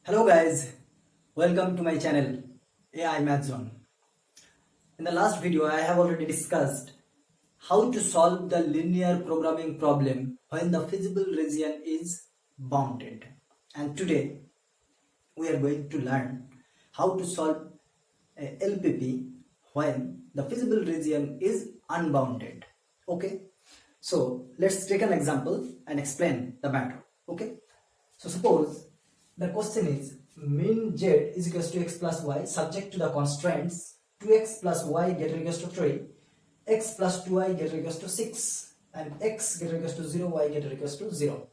Hello guys, welcome to my channel AI Math Zone. In the last video I have already discussed how to solve the linear programming problem when the feasible region is bounded, and today we are going to learn how to solve a L.P.P when the feasible region is unbounded. Okay, so let's take an example and explain the matter. Okay, so suppose the question is min z is equals to x plus y subject to the constraints 2x plus y greater equals to 3, x plus 2y greater equals to 6, and x greater equals to 0, y greater equals to 0.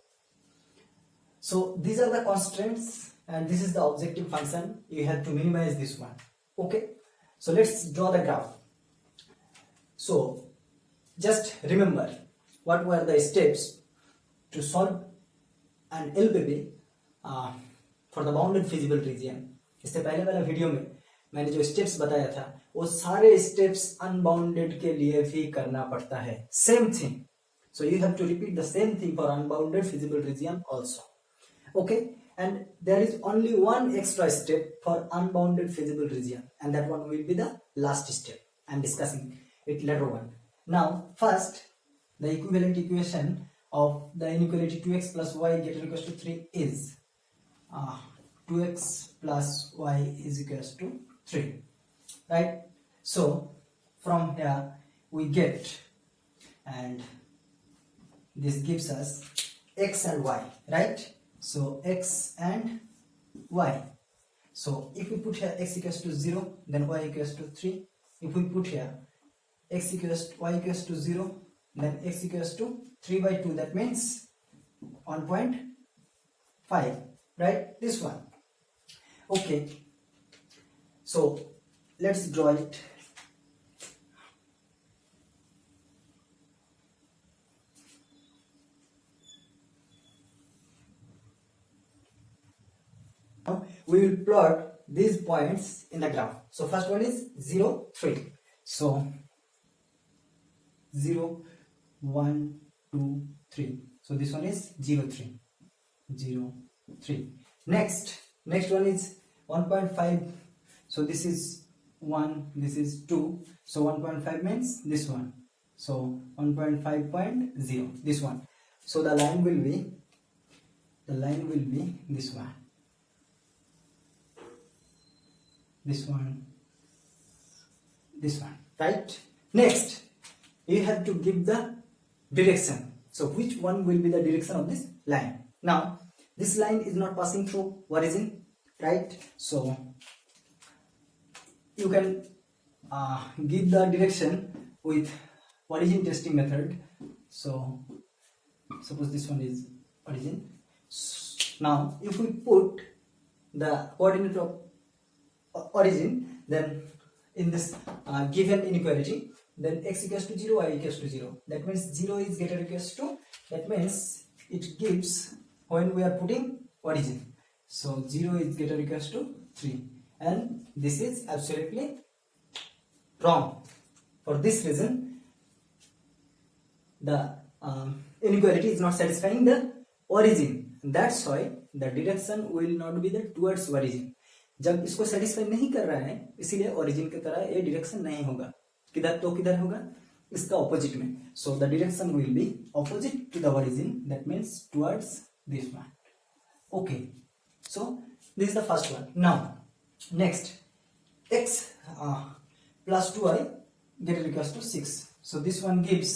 So these are the constraints and this is the objective function. You have to minimize this one. Okay, so let's draw the graph. So just remember what were the steps to solve an L.P.P for the bounded feasible region. इससे पहले वाला video में मैंने जो steps बताया था वो सारे स्टेप्स अनबाउंडेड के लिए भी करना पड़ता है. Same thing, so you have to repeat the same thing for unbounded feasible region also. Okay, and there is only one extra step for unbounded feasible region and that one will be the last step. I am discussing it later on. Now first, the equivalent equation of the inequality 2x plus y greater or equals to 3 is 2x plus y is equals to 3, right? So from here we get, and this gives us x and y, right? So x and y. So if we put here x equals to 0, then y equals to 3. If we put here x equals to y equals to 0, then x equals to 3 by 2, that means 1.5, right? This one. Okay, so let's draw it. Now we will plot these points in the graph. So first one is 0, 3. So 0, 1, 2, 3. So this one is 0, 3. 0, 3. Next one is 1.5. So this is 1, this is 2. So 1.5 means this one. So 1.5.0, this one. So the line will be this one. This one, right? Next, you have to give the direction. So which one will be the direction of this line? Now this line is not passing through origin, right? So you can give the direction with origin testing method. So suppose this one is origin. Now if we put the coordinate of origin, then in this given inequality, then x equals to 0, y equals to 0. That means 0 is greater or equals to, that means it gives when we are putting origin. So 0 is greater or equals to 3, and this is absolutely wrong. For this reason, the inequality is not satisfying the origin. That's why the direction will not be the towards origin. जब इसको satisfy नहीं कर रहा है, इसीलिए origin की तरह ये डायरेक्शन नहीं होगा. किधर तो किधर होगा, इसका ऑपोजिट में. So the direction will be opposite to the origin, that means towards this one. Okay, so this is the first one. Now next, x plus 2y greater or equals to 6. So this one gives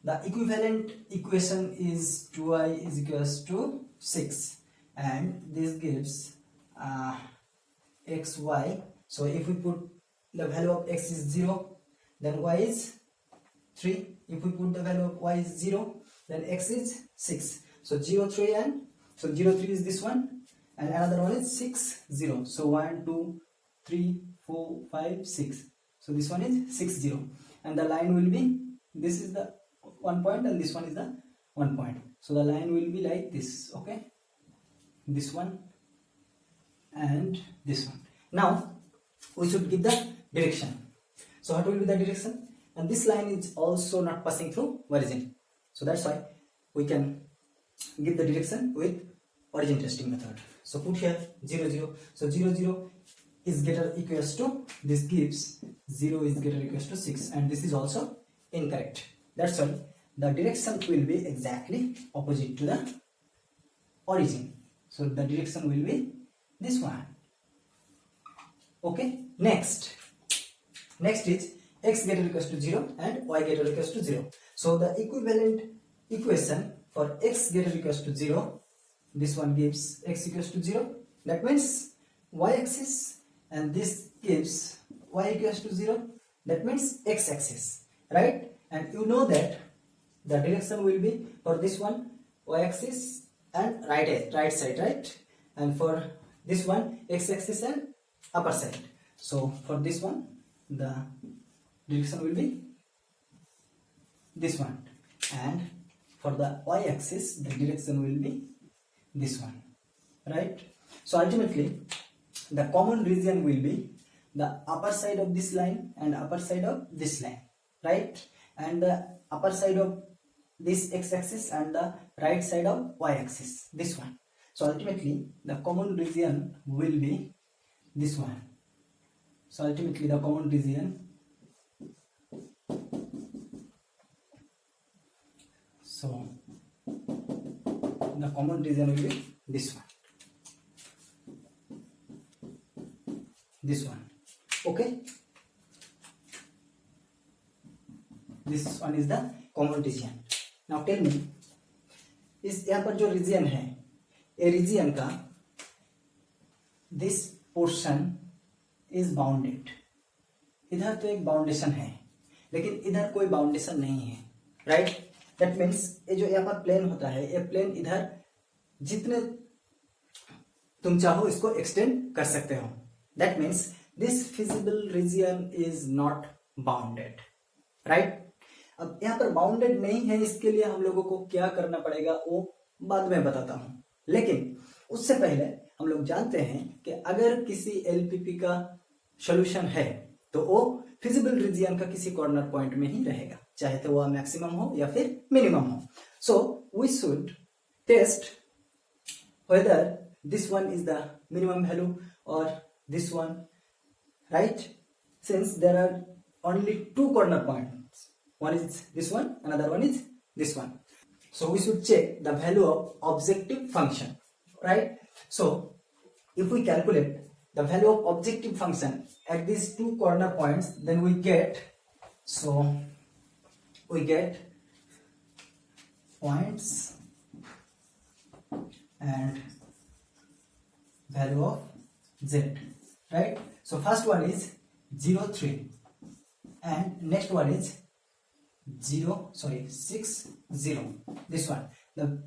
the equivalent equation is 2y is equals to 6, and this gives xy. So if we put the value of x is 0, then y is 3. If we put the value of y is 0, then x is 6. So 0, 3, and so 0, 3 is this one, and another one is 6, 0. So 1, 2, 3, 4, 5, 6. So this one is 6, 0, and the line will be, this is the 1 point and this one is the 1 point. So the line will be like this. Okay, this one and this one. Now we should give the direction. So what will be the direction? And this line is also not passing through origin. So that's why we can give the direction with origin testing method. So put here 0 0. So 0 0 is greater equals to, this gives 0 is greater equals to 6, and this is also incorrect. That's why the direction will be exactly opposite to the origin. So the direction will be this one. Okay, next is x greater equals to 0 and y greater equals to 0. So the equivalent equation for x greater equals to 0, this one gives x equals to 0, that means y axis, and this gives y equals to 0, that means x axis, right? And you know that the direction will be for this one y axis and right side, right? And for this one x axis and upper side. So for this one the direction will be this one, and for the y axis the direction will be this one, right? So ultimately the common region will be the upper side of this line and upper side of this line, right? And the upper side of this x axis and the right side of y axis, this one. So ultimately the common region will be this one. So ultimately the common region, so the common region will be this one, okay? This one is the common region. Now tell me, इस यहाँ पर जो reason है, ये reason का this portion is bounded. इधर तो एक बाउंडेशन है, लेकिन इधर कोई बाउंडेशन नहीं है, राइट? दैट मीन्स ये जो यहाँ पर प्लेन होता है, ये प्लेन इधर जितने तुम चाहो इसको एक्सटेंड कर सकते हो. That means this feasible region is not bounded, right? अब यहाँ पर बाउंडेड नहीं है, इसके लिए हम लोगों को क्या करना पड़ेगा वो बाद में बताता हूं. लेकिन उससे पहले हम लोग जानते हैं कि अगर किसी एलपीपी का सॉल्यूशन है तो वो फिजिबल रीजन का किसी कॉर्नर पॉइंट में ही रहेगा, चाहे तो वह मैक्सिमम हो या फिर मिनिमम हो. So we should test whether this one is the minimum value or this one, right? Since there are only two corner points, one is this one, another one is this one. So we should check the value of objective function, right? So if we calculate the value of objective function at these two corner points, then we get, so we get points and value of z, right? So first one is 0 3 and next one is 6 0. This one, the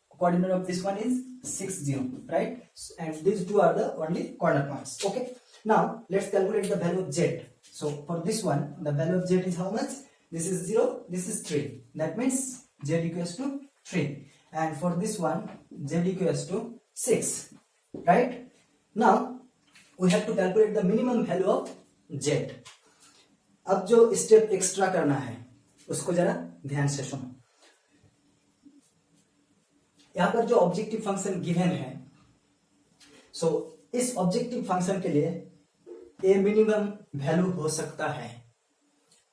coordinate of this one is 6 0, right? And these two are the only corner points. Okay, now let's calculate the value of z. So for this one the value of z is how much? This is 0, this is 3, that means z equals to 3. And for this one z equals to 6, right? Now we have to calculate the minimum value of z. अब जो step extra करना है उसको जरा ध्यान से सुनो. यहां पर जो ऑब्जेक्टिव फंक्शन गिवन है, सो इस ऑब्जेक्टिव फंक्शन के लिए ए मिनिमम वैल्यू हो सकता है.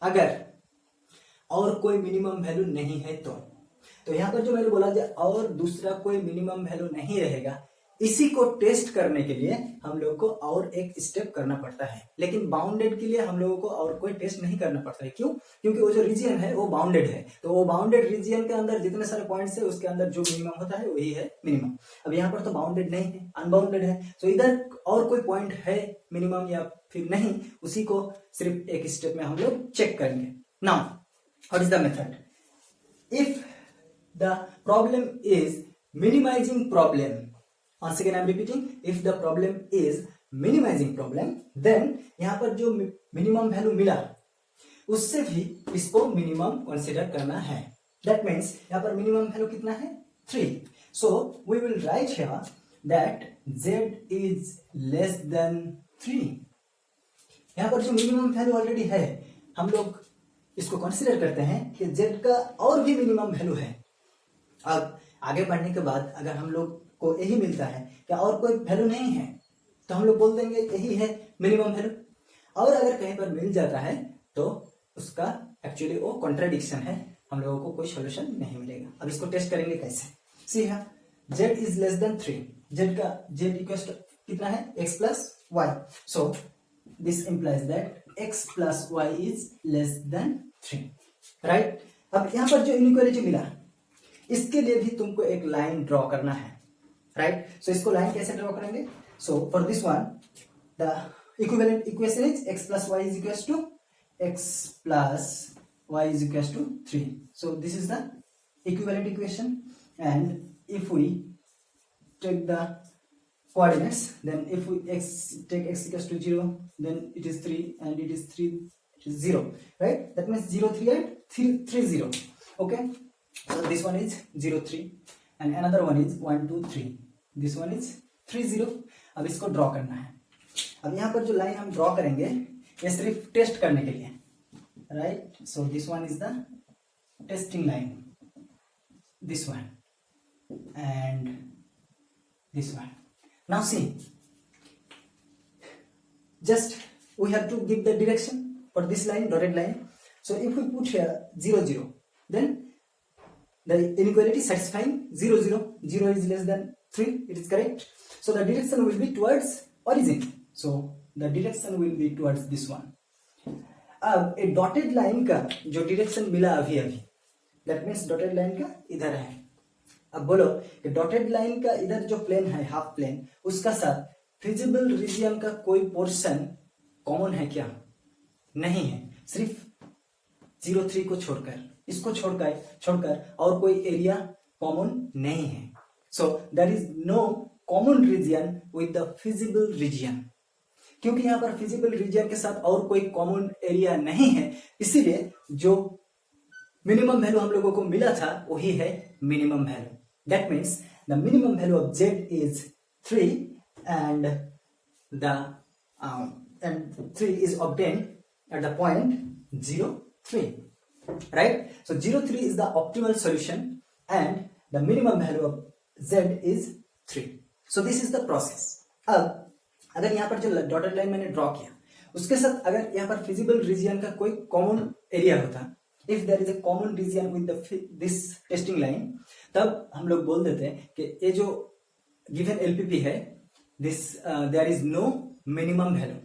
अगर और कोई मिनिमम वैल्यू नहीं है तो यहां पर जो मैंने बोला और दूसरा कोई मिनिमम वैल्यू नहीं रहेगा, इसी को टेस्ट करने के लिए हम लोग को और एक स्टेप करना पड़ता है. लेकिन बाउंडेड के लिए हम लोगों को और कोई टेस्ट नहीं करना पड़ता है. क्यों? क्योंकि वो जो रीजन है वो बाउंडेड है. तो वो बाउंडेड रीजन के अंदर जितने सारे पॉइंट्स है उसके अंदर जो मिनिमम होता है वही है मिनिमम. अब यहाँ पर तो बाउंडेड नहीं है, अनबाउंडेड है. तो इधर और कोई पॉइंट है मिनिमम या फिर नहीं, उसी को सिर्फ एक स्टेप में हम लोग चेक करेंगे. Now what is the method? If the problem is minimising problem, once again I am repeating, if the problem is minimizing problem, then यहाँ पर जो मिनिमम वैल्यू मिला उससे भी इसको मिनिमम कंसिडर करना है. दैट मीन्स यहाँ पर मिनिमम वैल्यू कितना है? 3. So we will write here that z is less than 3. यहाँ पर जो मिनिमम वैल्यू ऑलरेडी है हम लोग इसको कंसिडर करते हैं कि z का और भी मिनिमम वैल्यू है. अब आगे बढ़ने के बाद अगर हम लोग को यही मिलता है, क्या और कोई वैल्यू नहीं है, तो हम लोग बोल देंगे यही है मिनिमम वैल्यू। और अगर कहीं पर मिल जाता है तो उसका एक्चुअली वो कॉन्ट्राडिक्शन है, हम लोगों को कोई सोल्यूशन नहीं मिलेगा। अब इसको टेस्ट करेंगे कैसे, सी है z is less than 3, z equal to कितना है x plus y, so this implies that x plus y is less than 3, right. अब यहां पर जो इनइक्वालिटी मिला इसके लिए भी तुमको एक लाइन ड्रॉ करना है, राइट। सो इसको लाइन कैसे ड्रॉ करेंगे, so for this one the equivalent equation is x plus y is equal to x plus y is equals to 3. So this is the equivalent equation, and if we take the coordinates, then if we take x equals to 0, then it is 3 and it is 3, it is 0, right? That means 0 3 and 3 0. Okay, so this one is 0 3 and another one is 1 2 3, this one is 3 0. अब इसको draw करना है। अब यहाँ पर जो line हम draw करेंगे ये सिर्फ टेस्ट करने के लिए, right. So this one is the testing line, this one and this one. Now see, just we have to give the direction for this line, dotted line. So if we put here 0 0, then the inequality satisfying 0 0, 0 is less than 3, it is correct. So the direction will be towards origin, so the direction will be towards this one. अब एक dotted line का जो direction मिला अभी अभी, that means dotted line का इधर है। अब बोलो कि डॉटेड लाइन का इधर जो प्लेन है हाफ प्लेन, उसका साथ फिजिबल रीजियन का कोई पोर्शन कॉमन है क्या, नहीं है, सिर्फ 0 3 को छोड़कर, इसको छोड़कर और कोई एरिया कॉमन नहीं है। So there is no common region with the feasible region, क्योंकि यहां पर फिजिबल रीजन के साथ और कोई कॉमन एरिया नहीं है, इसीलिए जो मिनिमम वैल्यू हम लोगों को मिला था वही है minimum value. That means the minimum value of z is 3 and 3 is obtained at the point 0 3, right? So 0 3 is the optimal solution and the minimum value of z is 3. So this is the process. अब अगर यहाँ पर जो dotted line मैंने draw किया उसके साथ अगर यहाँ पर फिजिबल रीजन का कोई कॉमन एरिया होता, if there is a common region with this testing line, तब हम लोग बोल देते हैं कि ये जो गिवन एलपीपी है this there is no minimum value.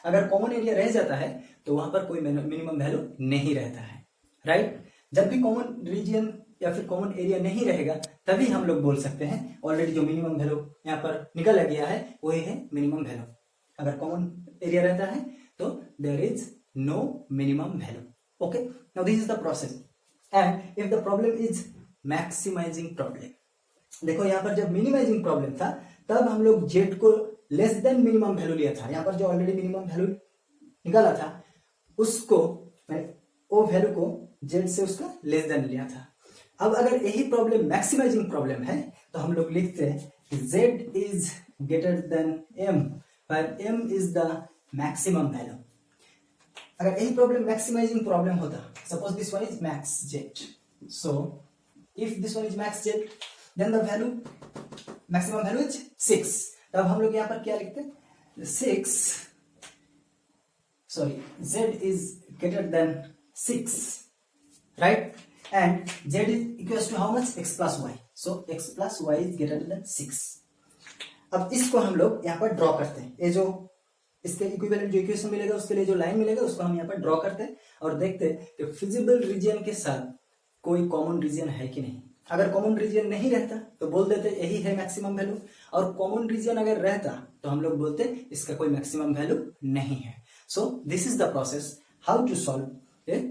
अगर कॉमन एरिया रह जाता है तो वहां पर कोई मिनिमम वैल्यू नहीं रहता है, राइट। जब भी कॉमन रीजन या फिर कॉमन एरिया नहीं रहेगा तभी हम लोग बोल सकते हैं ऑलरेडी जो मिनिमम वैल्यू यहाँ पर निकल गया है वही है मिनिमम वैल्यू। अगर कॉमन एरिया रहता है तो there is no minimum value. Okay, now this is the process and if the problem is maximising problem, देखो यहाँ पर जब मिनिमाइजिंग प्रॉब्लम था तब हम लोग जेड को लेस देन मिनिमम वैल्यू लिया था। यहाँ पर जो ऑलरेडी मिनिमम वैल्यू निकाला था उसको वो वैल्यू को जेड से उसका लेस देन लिया था। अब अगर यही प्रॉब्लम मैक्सिमाइजिंग प्रॉब्लम है तो हम लोग लिखते हैं कि z is greater than m, पर m is the maximum value. अगर यही प्रॉब्लम मैक्सिमाइजिंग प्रॉब्लम होता, suppose this one is max z, so if this one is max z then the value maximum value is 6, तब हम लोग यहाँ पर क्या लिखते हैं 6, sorry z is greater then 6, right, and z is equals to how much, x plus y, so x plus y is greater than 6। अब इसको हम लोग यहाँ पर ड्रॉ करते हैं, ये जो इसके इक्विवेलेंट जो इक्वेशन मिलेगा उसके लिए जो लाइन मिलेगा उसको हम यहाँ पर ड्रॉ करते हैं और देखते हैं कि फिजिबल रीजन के साथ कोई कॉमन रीजन है कि नहीं। अगर कॉमन रीजन नहीं रहता तो बोल देते यही है मैक्सिमम वैल्यू, और कॉमन रीजन अगर रहता तो हम लोग बोलते इसका कोई मैक्सिमम वैल्यू नहीं है। So this is the process how to solve a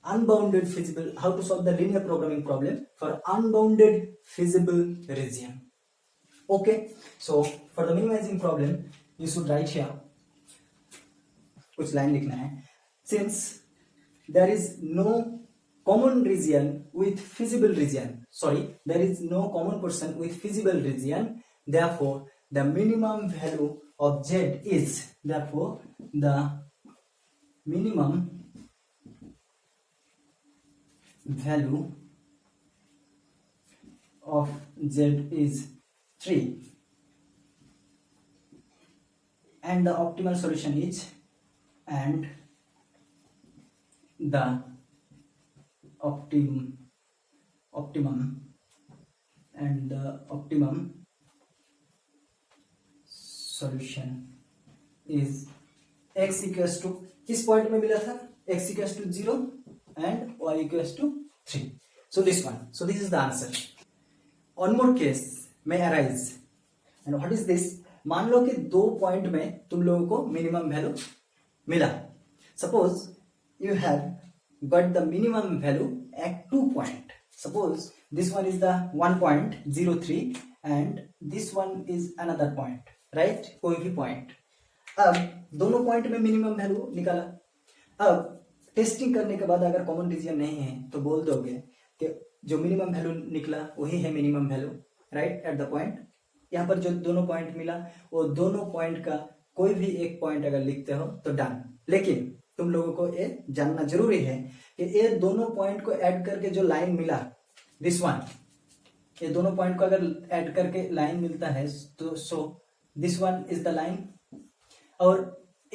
unbounded feasible, how to solve the linear programming problem for unbounded feasible region. Okay, so for the minimizing problem you should write here कुछ line लिखना है, since there is no common region with feasible region, sorry, there is no common portion with feasible region, therefore the minimum value of z is, therefore the minimum value of z is 3 and the optimal solution is and the optimum and the optimum solution is x equals to किस point में मिला था x equals to 0 and y equals to 3. So this one. So this is the answer. One more case may arise. And what is this? मान लो कि दो point में तुम लोगों को मिनिमम वैल्यू मिला. Suppose you have got the minimum value at 2 point. Suppose this one is the 1.03 and this one is another point, right? कोई भी point. अब दोनों पॉइंट में मिनिमम वैल्यू निकाला. अब टेस्टिंग करने के बाद अगर कॉमन रीजन नहीं है तो बोल दोगे कि जो मिनिमम वैल्यू निकला वही है minimum value, right, at the point. यहाँ पर जो दोनों पॉइंट मिला वो दोनों पॉइंट का कोई भी एक पॉइंट अगर लिखते हो तो डन. लेकिन तुम लोगों को ये जानना जरूरी है कि ये दोनों पॉइंट को ऐड करके जो लाइन मिला, दिस वन, ये दोनों पॉइंट को अगर ऐड करके लाइन मिलता है तो सो this one is the line. और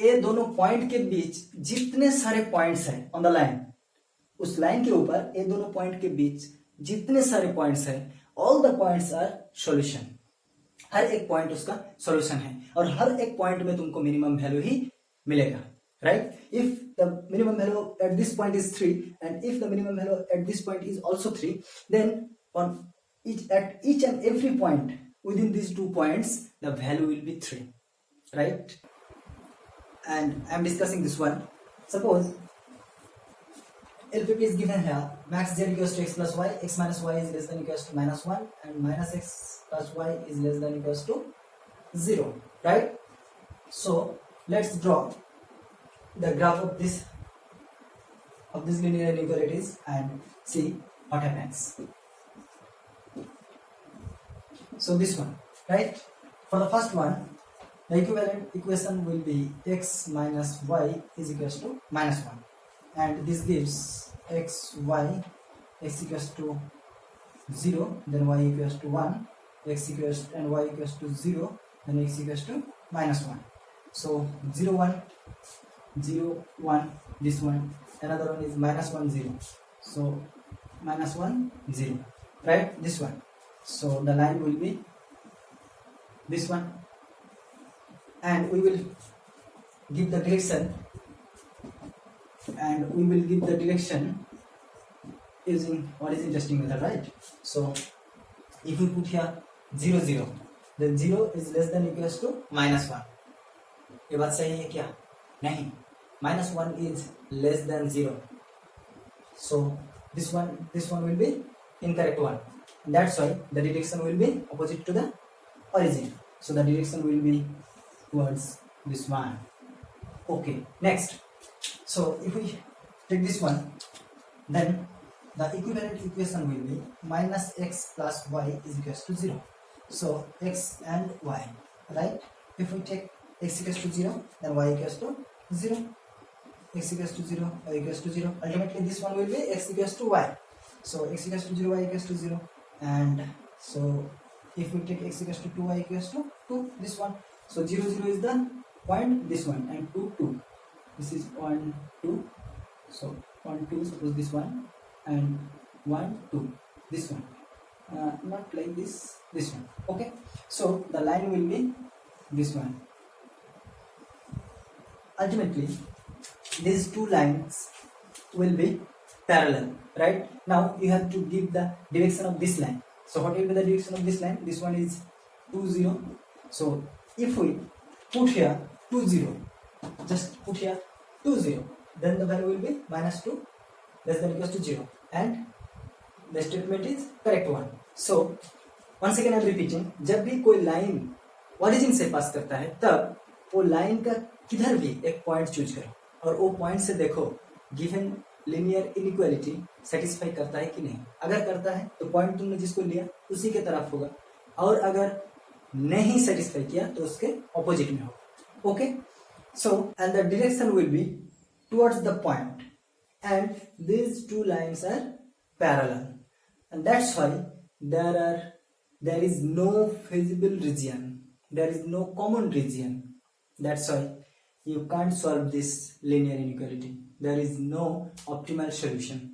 ये दोनों पॉइंट के बीच जितने सारे पॉइंट्स हैं ऑन द लाइन, उस लाइन के ऊपर ये दोनों पॉइंट के बीच जितने सारे पॉइंट्स हैं, all the points are solution. हर एक पॉइंट उसका सॉल्यूशन है और हर एक पॉइंट में तुमको मिनिमम वैल्यू ही मिलेगा, right. If the minimum value at this point is 3 and if the minimum value at this point is also 3, then on at each and every point within these 2 points the value will be 3, right. And I am discussing this one. Suppose L.P.P is given here. Max z equals to x plus y, x minus y is less than equals to minus 1 and minus x plus y is less than equals to 0, right. So let's draw the graph of this linear inequalities and see what happens. So this one, right. For the first one, the equivalent equation will be x minus y is equals to minus 1 and this gives x equals to 0, then y equals to 1, and y equals to 0, then x equals to minus 1. So 0 1 0 1, this one, another one is minus 1 0, so minus 1 0, right, this one. So the line will be this one and we will give the direction using what is interesting method, right. So if we put here 0 0, then 0 is less than equals to minus 1. ये बात सही है क्या? नहीं, minus 1 is less than 0, so this one will be incorrect one. That's why the direction will be opposite to the origin, so the direction will be towards this one. Okay, next, so if we take this one, then the equivalent equation will be minus x plus y is equals to 0. So x and y, right. If we take x equals to 0, then y equals to 0, x equals to 0, y equals to 0. Ultimately this one will be x equals to y, so x equals to 0, y equals to 0. And so if we take x equals to 2, y equals to 2, this one, so 0 0 is the point, this one, and 2 2, this is 1 2, so 1 2, suppose this one, and 1 2, this one, not like this one. Okay, so the line will be this one. Ultimately these two lines will be parallel, right. Now you have to give the direction of this line. So what will be the direction of this line? This one is 2 0, so if we put here 2 0, just put here 2 0, then the value will be minus 2 less than equals to 0 and the statement is correct one. So once again I am repeating, जब भी कोई line origin से पास करता है तब वो line का किधर भी एक पॉइंट चूज करो और वो पॉइंट से देखो गिवन लीनियर इनइक्वालिटी सेटिस्फाई करता है कि नहीं. अगर करता है तो पॉइंट तुमने जिसको लिया उसी के तरफ होगा और अगर नहीं सेटिस्फाई किया तो उसके ऑपोजिट में होगा. Okay, so and the direction will be towards the point and these two lines are parallel and that's why there are there is no feasible region, there is no common region. That's why you can't solve this linear inequality. There is no optimal solution.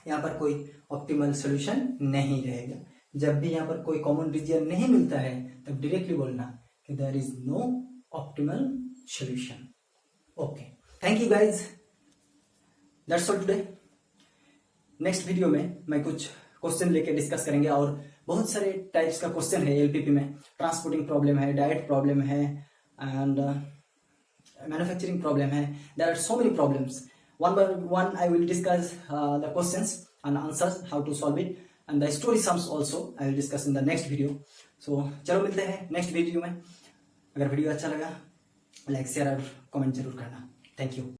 यहाँ पर कोई optimal solution नहीं रहेगा. जब भी यहाँ पर कोई कॉमन रीजन नहीं मिलता है तब डायरेक्टली बोलना कि there is no optimal solution. Okay, thank you guys, that's all today. Next video में मैं कुछ क्वेश्चन लेके डिस्कस करेंगे और बहुत सारे टाइप्स का क्वेश्चन है एलपीपी में. ट्रांसपोर्टिंग प्रॉब्लम है, डाइट प्रॉब्लम है एंड मैन्युफैक्चरिंग प्रॉब्लम है. There are so many problems. One by one, I will discuss the questions and answers, how to solve it, and the story sums also I will discuss in the next video. So, चलो मिलते हैं next video में. अगर video अच्छा लगा like share और comment जरूर करना. Thank you.